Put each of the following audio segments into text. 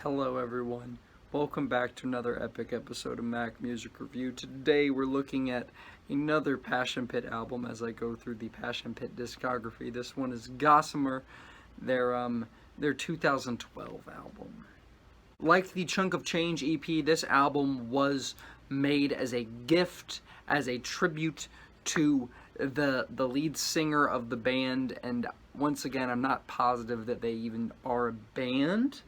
Hello everyone, welcome back to another epic episode of Mac Music Review. Today we're looking at another Passion Pit album as I go through the Passion Pit discography. This one is Gossamer, their 2012 album. Like the Chunk of Change EP, this album was made as a gift, as a tribute to the lead singer of the band, and once again I'm not positive that they even are a band.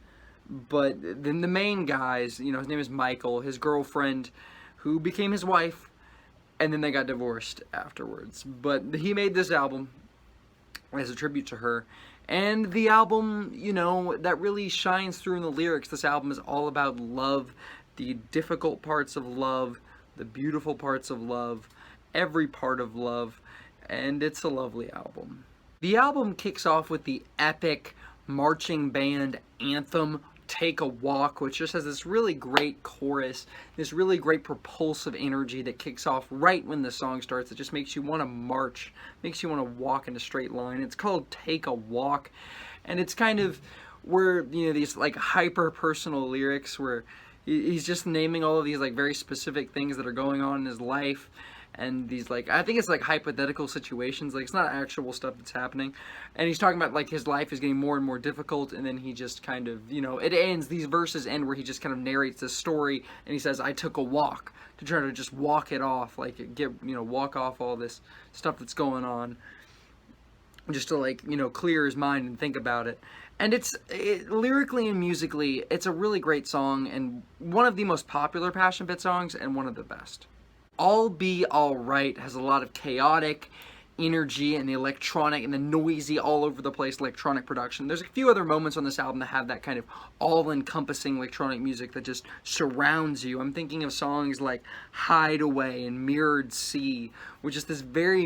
But then the main guys, his name is Michael, his girlfriend, who became his wife, and then they got divorced afterwards. But he made this album as a tribute to her. And the album, that really shines through in the lyrics. This album is all about love, the difficult parts of love, the beautiful parts of love, every part of love, and it's a lovely album. The album kicks off with the epic marching band anthem, Take a Walk, which just has this really great chorus, this really great propulsive energy that kicks off right when the song starts. It just makes you want to march, makes you want to walk in a straight line. It's called Take a Walk, and it's kind of where, these like hyper personal lyrics where he's just naming all of these like very specific things that are going on in his life. And these, I think it's like hypothetical situations, it's not actual stuff that's happening. And he's talking about his life is getting more and more difficult, and then he just kind of, it ends, these verses end where he just kind of narrates this story, and he says, I took a walk, to try to just walk it off, walk off all this stuff that's going on, just to clear his mind and think about it. And lyrically and musically, it's a really great song, and one of the most popular Passion Pit songs, and one of the best. All Be Alright has a lot of chaotic energy and the electronic and the noisy, all over the place electronic production. There's a few other moments on this album that have that kind of all-encompassing electronic music that just surrounds you. I'm thinking of songs like Hideaway and Mirrored Sea, which is this very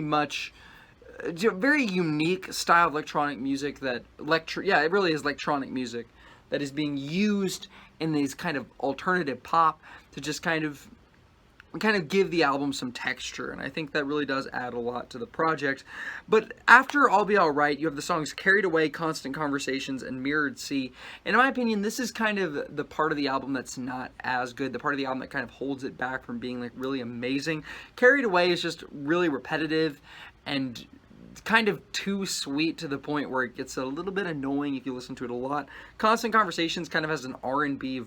unique style of electronic music that it really is electronic music that is being used in these kind of alternative pop to just kind of give the album some texture, and I think that really does add a lot to the project. But after All Be Alright, you have the songs Carried Away, Constant Conversations, and Mirrored Sea. And in my opinion, this is kind of the part of the album that's not as good, the part of the album that kind of holds it back from being really amazing. Carried Away is just really repetitive and kind of too sweet to the point where it gets a little bit annoying if you listen to it a lot. Constant Conversations kind of has an R&B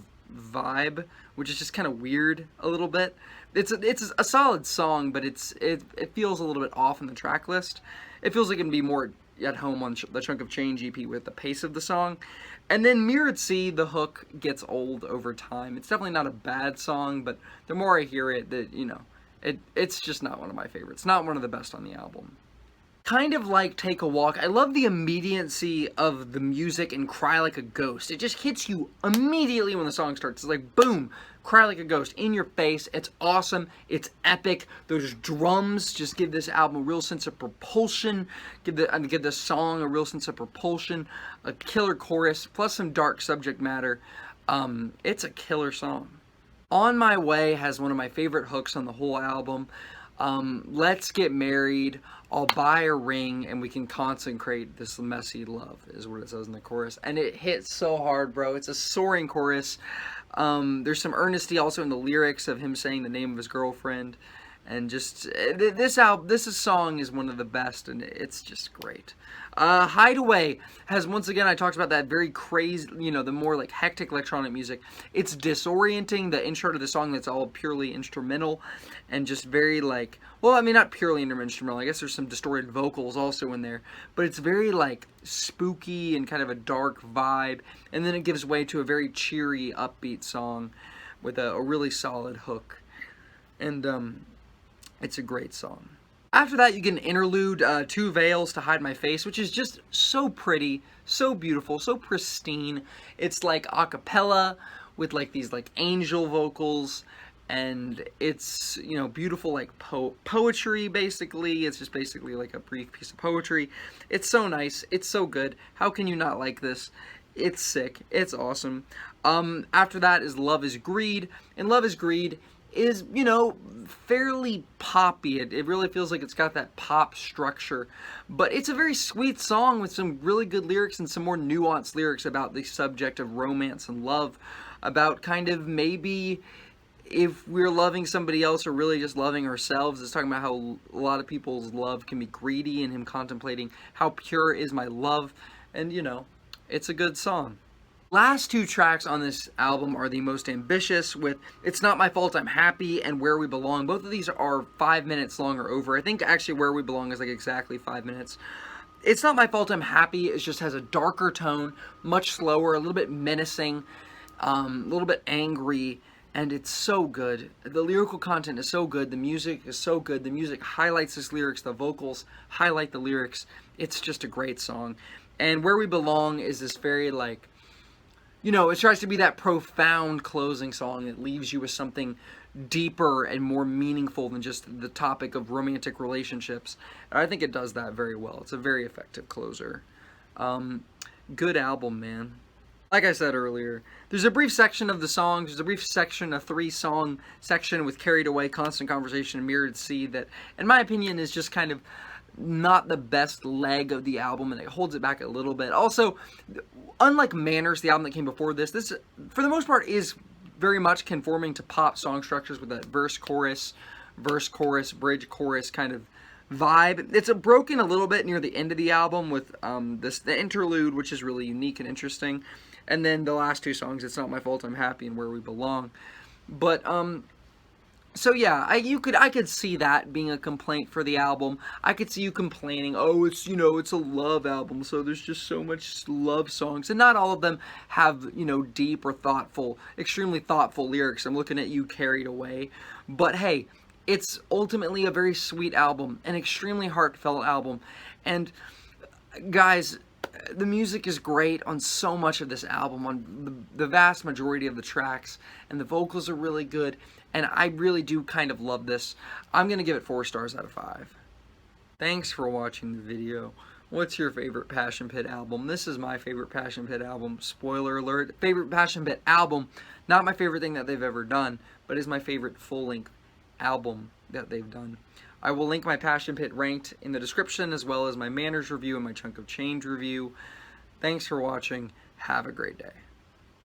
vibe, which is just kind of weird a little bit. It's a solid song, but it feels a little bit off in the track list. It feels like it can be more at home on the Chunk of Change EP with the pace of the song. And then Mirrored Sea, the hook gets old over time. It's definitely not a bad song, but the more I hear it, it's just not one of my favorites. Not one of the best on the album. Kind of like Take a Walk, I love the immediacy of the music and Cry Like a Ghost. It just hits you immediately when the song starts. It's like, boom, Cry Like a Ghost, in your face. It's awesome. It's epic. Those drums just give this album a real sense of propulsion, give the song a real sense of propulsion, a killer chorus, plus some dark subject matter. It's a killer song. On My Way has one of my favorite hooks on the whole album. Let's get married, I'll buy a ring, and we can consecrate this messy love, is what it says in the chorus. And it hits so hard, bro. It's a soaring chorus. There's some earnesty also in the lyrics of him saying the name of his girlfriend. And just, this song is one of the best, and it's just great. Hideaway has, once again, I talked about that very crazy, the more hectic electronic music. It's disorienting, the intro to the song that's all purely instrumental, and just very not purely instrumental, I guess there's some distorted vocals also in there, but it's very spooky and kind of a dark vibe, and then it gives way to a very cheery, upbeat song with a really solid hook. And, it's a great song. After that, you get an interlude, Two Veils to Hide My Face, which is just so pretty, so beautiful, so pristine. It's a cappella with these angel vocals, and it's beautiful poetry basically. It's just basically a brief piece of poetry. It's so nice. It's so good. How can you not like this? It's sick. It's awesome. After that is Love Is Greed, and Love Is Greed is, you know, fairly poppy. It really feels like it's got that pop structure, but it's a very sweet song with some really good lyrics and some more nuanced lyrics about the subject of romance and love, about kind of maybe if we're loving somebody else or really just loving ourselves. It's talking about how a lot of people's love can be greedy, and him contemplating how pure is my love, and you know, it's a good song. Last two tracks on this album are the most ambitious, with It's Not My Fault I'm Happy and Where We Belong. Both of these are 5 minutes long or over. I think actually Where We Belong is like exactly 5 minutes. It's Not My Fault I'm Happy. It just has a darker tone, much slower, a little bit menacing, a little bit angry, and it's so good. The lyrical content is so good. The music is so good. The music highlights his lyrics. The vocals highlight the lyrics. It's just a great song. And Where We Belong is this very, like, you know, it tries to be that profound closing song that leaves you with something deeper and more meaningful than just the topic of romantic relationships. And I think it does that very well. It's a very effective closer. Good album, man. Like I said earlier, there's a brief section of the songs, there's a brief section, a 3-song section with Carried Away, Constant Conversation, and Mirrored Sea that, in my opinion, is just kind of not the best leg of the album, and it holds it back a little bit. Also, unlike Manners, the album that came before this, for the most part, is very much conforming to pop song structures with that verse, chorus, bridge, chorus kind of vibe. It's broken a little bit near the end of the album with the interlude, which is really unique and interesting. And then the last two songs, It's Not My Fault I'm Happy and Where We Belong. But, so yeah, I could see that being a complaint for the album. I could see you complaining, oh, it's, you know, it's a love album, so there's just so much love songs. And not all of them have, you know, deep or thoughtful, extremely thoughtful lyrics. I'm looking at you, Carried Away. But hey, it's ultimately a very sweet album, an extremely heartfelt album. And guys, the music is great on so much of this album, on the vast majority of the tracks, and the vocals are really good, and I really do kind of love this. I'm going to give it 4 stars out of 5. Thanks for watching the video. What's your favorite Passion Pit album? This is my favorite Passion Pit album. Spoiler alert. Favorite Passion Pit album. Not my favorite thing that they've ever done, but is my favorite full-length album that they've done. I will link my Passion Pit ranked in the description, as well as my Manners review and my Chunk of Change review. Thanks for watching. Have a great day.